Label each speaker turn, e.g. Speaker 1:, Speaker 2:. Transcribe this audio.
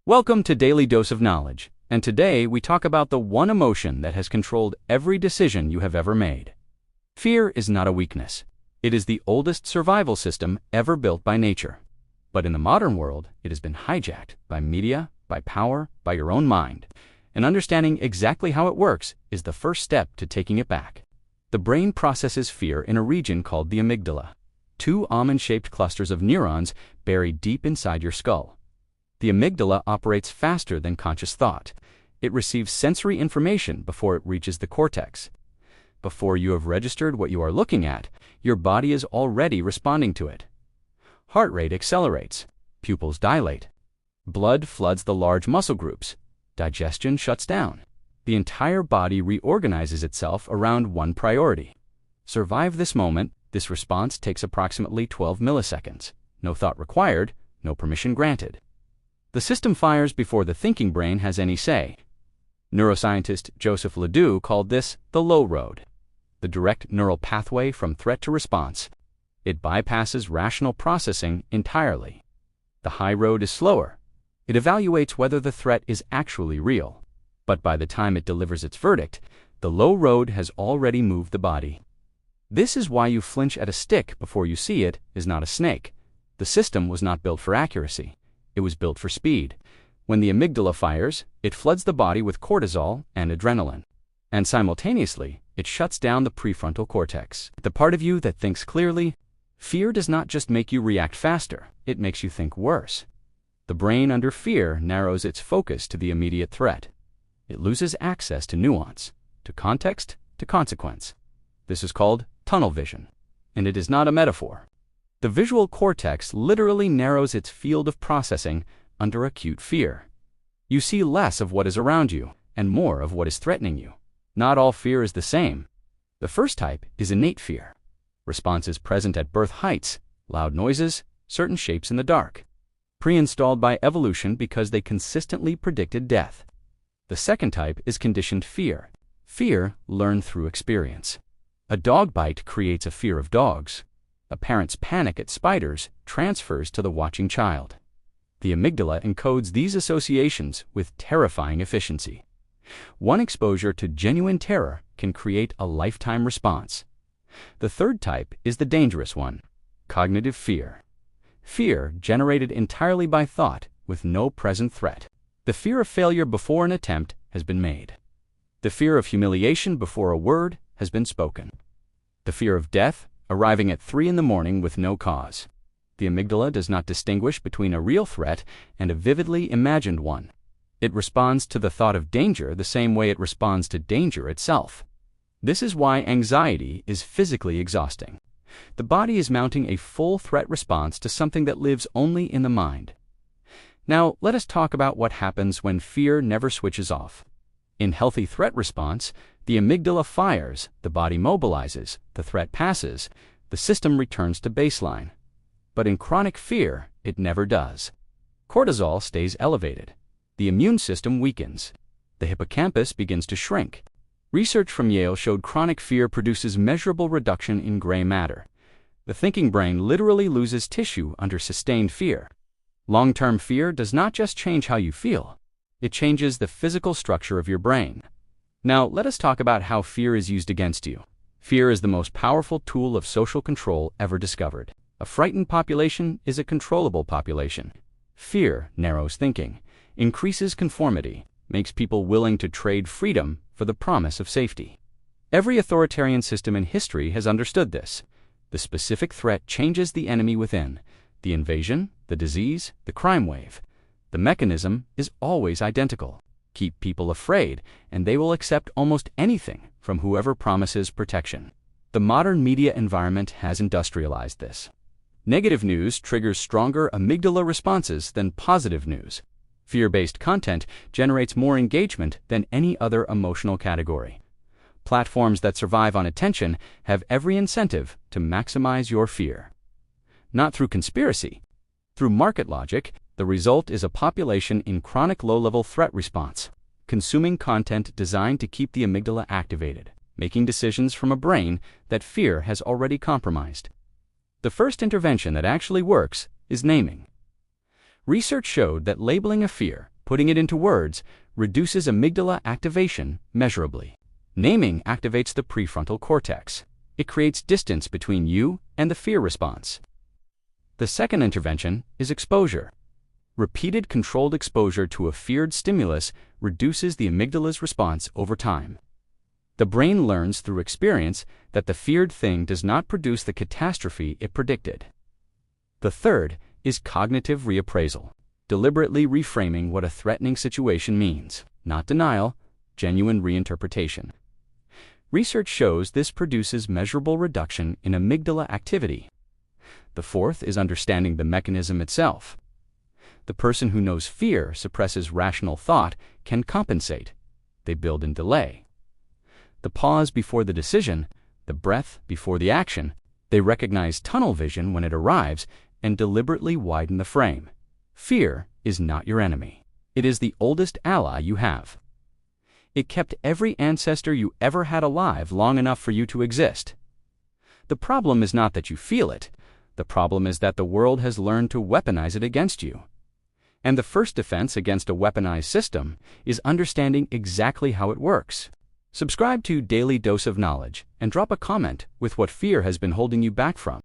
Speaker 1: Welcome to Daily Dose of Knowledge, and today we talk about the one emotion that has controlled every decision you have ever made. Fear is not a weakness. It is the oldest survival system ever built by nature. But in the modern world, it has been hijacked by media, by power, by your own mind. And understanding exactly how it works is the first step to taking it back. The brain processes fear in a region called the amygdala, two almond-shaped clusters of neurons buried deep inside your skull. The amygdala operates faster than conscious thought. It receives sensory information before it reaches the cortex. Before you have registered what you are looking at, your body is already responding to it. Heart rate accelerates, pupils dilate, blood floods the large muscle groups, digestion shuts down. The entire body reorganizes itself around one priority. Survive this moment. This response takes approximately 12 milliseconds. No thought required, no permission granted. The system fires before the thinking brain has any say. Neuroscientist Joseph LeDoux called this the low road, the direct neural pathway from threat to response. It bypasses rational processing entirely. The high road is slower. It evaluates whether the threat is actually real. But by the time it delivers its verdict, the low road has already moved the body. This is why you flinch at a stick before you see it is not a snake. The system was not built for accuracy. It was built for speed. When the amygdala fires, it floods the body with cortisol and adrenaline. And simultaneously, it shuts down the prefrontal cortex, the part of you that thinks clearly. Fear does not just make you react faster, it makes you think worse. The brain under fear narrows its focus to the immediate threat. It loses access to nuance, to context, to consequence. This is called tunnel vision, and it is not a metaphor. The visual cortex literally narrows its field of processing under acute fear. You see less of what is around you and more of what is threatening you. Not all fear is the same. The first type is innate fear. Responses present at birth heights, loud noises, certain shapes in the dark. Pre-installed by evolution because they consistently predicted death. The second type is conditioned fear. Fear learned through experience. A dog bite creates a fear of dogs. A parent's panic at spiders transfers to the watching child. The amygdala encodes these associations with terrifying efficiency. One exposure to genuine terror can create a lifetime response. The third type is the dangerous one, cognitive fear. Fear generated entirely by thought with no present threat. The fear of failure before an attempt has been made. The fear of humiliation before a word has been spoken. The fear of death arriving at 3 a.m. with no cause. The amygdala does not distinguish between a real threat and a vividly imagined one. It responds to the thought of danger the same way it responds to danger itself. This is why anxiety is physically exhausting. The body is mounting a full threat response to something that lives only in the mind. Now, let us talk about what happens when fear never switches off. In healthy threat response, the amygdala fires, the body mobilizes, the threat passes, the system returns to baseline. But in chronic fear, it never does. Cortisol stays elevated. The immune system weakens. The hippocampus begins to shrink. Research from Yale showed chronic fear produces measurable reduction in gray matter. The thinking brain literally loses tissue under sustained fear. Long-term fear does not just change how you feel. It changes the physical structure of your brain. Now, let us talk about how fear is used against you. Fear is the most powerful tool of social control ever discovered. A frightened population is a controllable population. Fear narrows thinking, increases conformity, makes people willing to trade freedom for the promise of safety. Every authoritarian system in history has understood this. The specific threat changes the enemy within, the invasion, the disease, the crime wave. The mechanism is always identical. Keep people afraid, and they will accept almost anything from whoever promises protection. The modern media environment has industrialized this. Negative news triggers stronger amygdala responses than positive news. Fear-based content generates more engagement than any other emotional category. Platforms that survive on attention have every incentive to maximize your fear. Not through conspiracy, through market logic. The result is a population in chronic low-level threat response, consuming content designed to keep the amygdala activated, making decisions from a brain that fear has already compromised. The first intervention that actually works is naming. Research showed that labeling a fear, Putting it into words reduces amygdala activation measurably. Naming activates the prefrontal cortex. It creates distance between you and the fear response. The second intervention is exposure. Repeated controlled exposure to a feared stimulus reduces the amygdala's response over time. The brain learns through experience that the feared thing does not produce the catastrophe it predicted. The third is cognitive reappraisal, deliberately reframing what a threatening situation means, not denial, genuine reinterpretation. Research shows this produces measurable reduction in amygdala activity. The fourth is understanding the mechanism itself. The person who knows fear suppresses rational thought can compensate. They build in delay. The pause before the decision, the breath before the action, they recognize tunnel vision when it arrives and deliberately widen the frame. Fear is not your enemy. It is the oldest ally you have. It kept every ancestor you ever had alive long enough for you to exist. The problem is not that you feel it. The problem is that the world has learned to weaponize it against you. And the first defense against a weaponized system is understanding exactly how it works. Subscribe to Daily Dose of Knowledge and drop a comment with what fear has been holding you back from.